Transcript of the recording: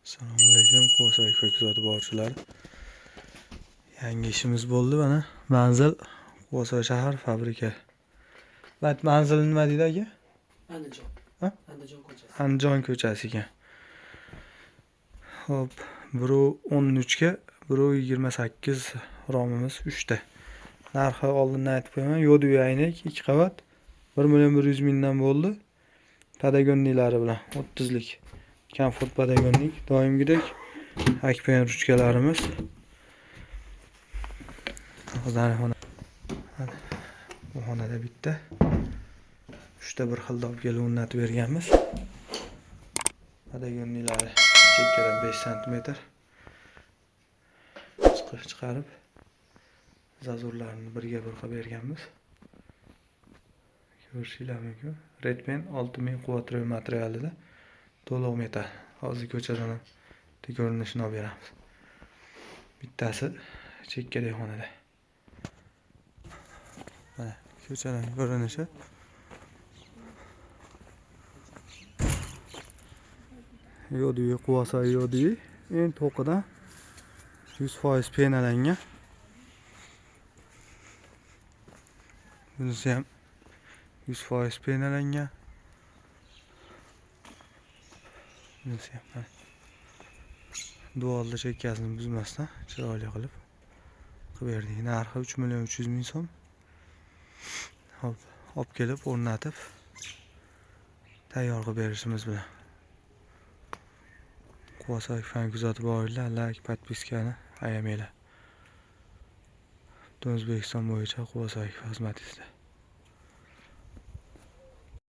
Assalomu alaykum, Quvasoy ko'kzodi borchilar. Yangi ishimiz bo'ldi mana. Manzil Quvasoy shahar fabrika. Manzil nima deydi aka? Andijon. Ha? Andijon ko'chasi. Andijon ko'chasi ekan. Xo'p, 1.13 ga 1.28 romimiz 3 ta. Narxi oldindan aytib qo'yaman. Yo'du aynak 2 qavat 1.100.000 dan bo'ldi. Padagonniklari bilan 30lik. Komfort padagonnik doimgidek akpen ruchkalarimiz. Bu xonada bitta 3 ta bir xil dobga o'rnatib berganmiz. Padagonniklari chekkadan 5 sm chiqarib zazurlarni birga bir qilib berganmiz. Ko'rishinglar mumkin. Redpen 6000 quvatroy materialida to'liq metal. Hozir ko'chadan ham ko'rinishini olib beramiz. Bittasi chekkadagi xonada. Mana ko'chadan ko'rinishi. Yo'diyi Quvasoy yo'diyi eng to'qidan 100% penalangan. Bunisi ham 100% penalangan. Bunisi ham dualda chekkasini buzmasdan chiroyli qilib berdik. Narxi 3.300.000 so'm. Hop, olib kelib o'rnatib tayyor qilib berishimiz bilan. Quvasoy fan kuzatib boringlar, like, podpiskani ayamanglar. Butun O'zbekiston bo'yicha Quvasoy xizmatingizda.